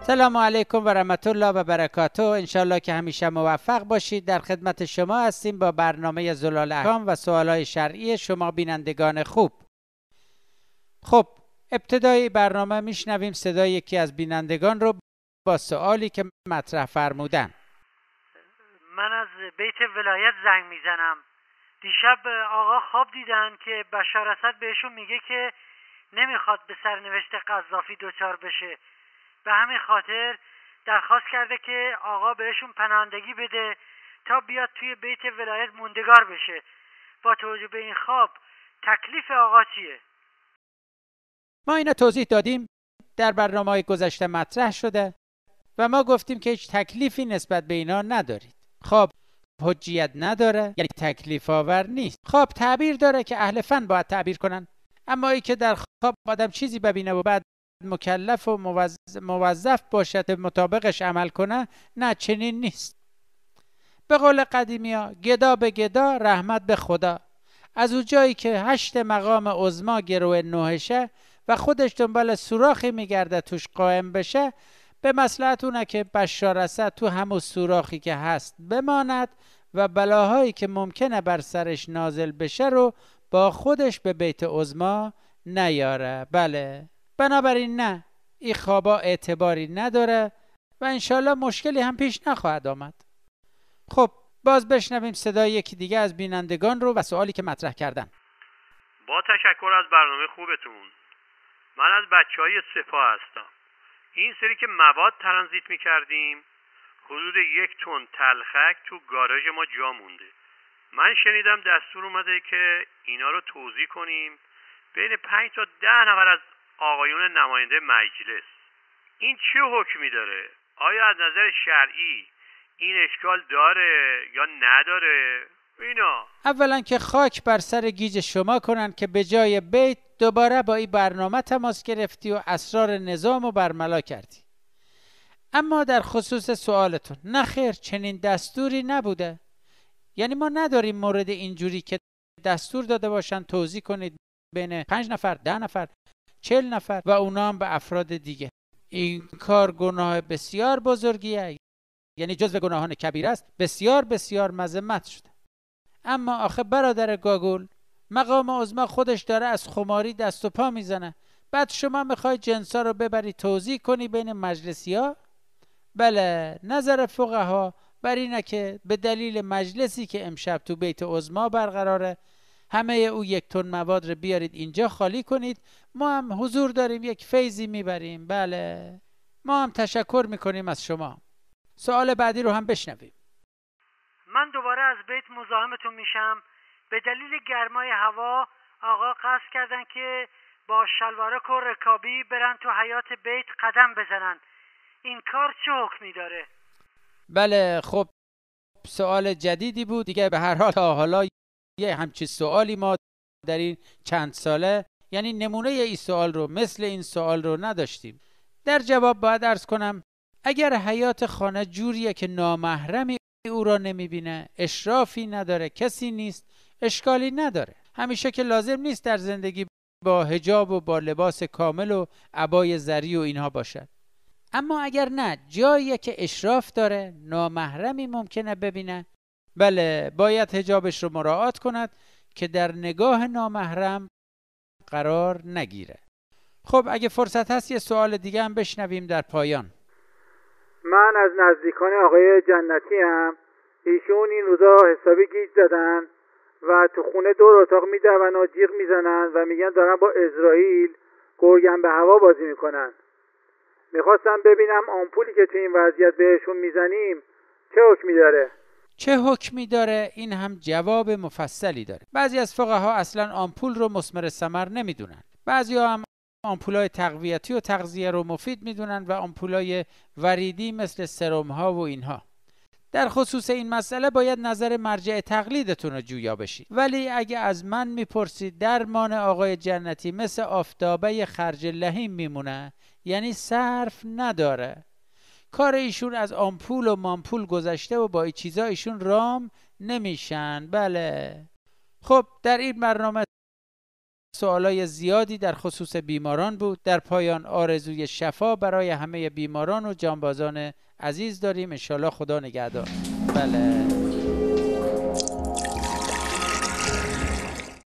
سلام علیکم و رحمت الله و برکاته. انشالله که همیشه موفق باشید. در خدمت شما هستیم با برنامه زلال احکام و سوالای شرعی شما بینندگان خوب. خب ابتدای برنامه میشنویم صدای یکی از بینندگان رو با سوالی که مطرح فرمودن. من از بیت ولایت زنگ میزنم. دیشب آقا خواب دیدن که بشار اسد بهشون میگه که نمیخواد به سرنوشت قذافی دچار بشه، به همین خاطر درخواست کرده که آقا بهشون پناهندگی بده تا بیاد توی بیت ولایت موندگار بشه. با توجه به این خواب تکلیف آقا چیه؟ ما اینو توضیح دادیم، در برنامه‌های گذشته مطرح شده و ما گفتیم که هیچ تکلیفی نسبت به اینا ندارید. خواب حجیت نداره، یعنی تکلیف آور نیست. خواب تعبیر داره که اهل فن باید تعبیر کنن، اما ای که در خواب آدم چیزی ببینه و بعد مکلف و موظف باشه مطابقش عمل کنه، نه، چنین نیست. به قول قدیمیا گدا به گدا رحمت به خدا. از اون جایی که 8 مقام عظما گروه نوحشه و خودش دنبال سوراخی میگرده توش قائم بشه، به مصلحت اونه که بشار اسد تو همون سوراخی که هست بماند و بلاهایی که ممکنه بر سرش نازل بشه رو با خودش به بیت عظما نیاره. بله، بنابراین نه، این خوابا اعتباری نداره و انشالله مشکلی هم پیش نخواهد آمد. خب باز بشنویم صدای یکی دیگه از بینندگان رو و سوالی که مطرح کردن. با تشکر از برنامه خوبتون. من از بچهای سپاه هستم. این سری که مواد ترانزیت میکردیم حدود 1 تن تلخک تو گاراژ ما جا مونده. من شنیدم دستور اومده که اینا رو توزیع کنیم بین 5 تا 10 نفر از آقایون نماینده مجلس. این چه حکمی داره؟ آیا از نظر شرعی این اشکال داره یا نداره؟ اینا اولا که خاک بر سر گیج شما کنن که به جای بیت دوباره با این برنامه تماس گرفتی و اسرار نظام رو برملا کردی. اما در خصوص سوالتون، نه خیر، چنین دستوری نبوده. یعنی ما نداریم مورد اینجوری که دستور داده باشن توزیع کنید بین 5 نفر، 10 نفر، 40 نفر و اونا هم به افراد دیگه. این کار گناه بسیار بزرگیه، یعنی جزو گناهان کبیره است، بسیار بسیار مذمت شده. اما آخه برادر گاگول، مقام عظما خودش داره از خماری دست و پا میزنه، بعد شما میخوای جنسا رو ببری توزیع کنی بین مجلسی ها؟ بله، نظر فقها بر اینه که به دلیل مجلسی که امشب تو بیت عظما برقراره، همه او 1 تن مواد رو بیارید اینجا خالی کنید، ما هم حضور داریم یک فیضی میبریم. بله، ما هم تشکر میکنیم از شما. سوال بعدی رو هم بشنویم. من دوباره از بیت مزاحمتون میشم. به دلیل گرمای هوا آقا قصد کردن که با شلوارک و رکابی برن تو حیات بیت قدم بزنن. این کار چه حکمی داره؟ بله، خب سوال جدیدی بود دیگه. به هر حال تا حالا یه همچین سوالی ما در این چند ساله، یعنی نمونه این سوال رو، مثل این سوال رو نداشتیم. در جواب باید عرض کنم اگر حیات خانه جوریه که نامحرمی او را نمیبینه، اشرافی نداره، کسی نیست، اشکالی نداره. همیشه که لازم نیست در زندگی با حجاب و با لباس کامل و عبای زری و اینها باشد. اما اگر نه، جاییه که اشراف داره، نامحرمی ممکنه ببینه، بله، باید حجابش رو مراعات کند که در نگاه نامحرم قرار نگیره. خب اگه فرصت هست یه سوال دیگه هم بشنویم در پایان. من از نزدیکان آقای جنتی هم. ایشون این روزا حسابی گیج زدن و تو خونه دور اتاق میدون و جیغ میزنن و میگن دارن با اسرائیل گرگن به هوا بازی میکنن. میخواستم ببینم آمپولی که تو این وضعیت بهشون میزنیم چه حکمی داره؟ چه حکمی داره؟ این هم جواب مفصلی داره. بعضی از فقها اصلا آمپول رو مثمر ثمر نمیدونن، بعضی هم آمپولای تقویتی و تغذیه رو مفید میدونن و آمپولای وریدی مثل سرم ها و اینها. در خصوص این مسئله باید نظر مرجع تقلیدتون رو جویا بشید. ولی اگه از من میپرسید، درمان آقای جنتی مثل آفتابه خرج لحیم میمونه، یعنی صرف نداره. کار ایشون از آمپول و مامپول گذشته و با این چیزا ایشون رام نمیشن. بله، خب در این برنامه سوالای زیادی در خصوص بیماران بود. در پایان آرزوی شفا برای همه بیماران و جانبازان عزیز داریم. انشالله خدا نگهدار. بله.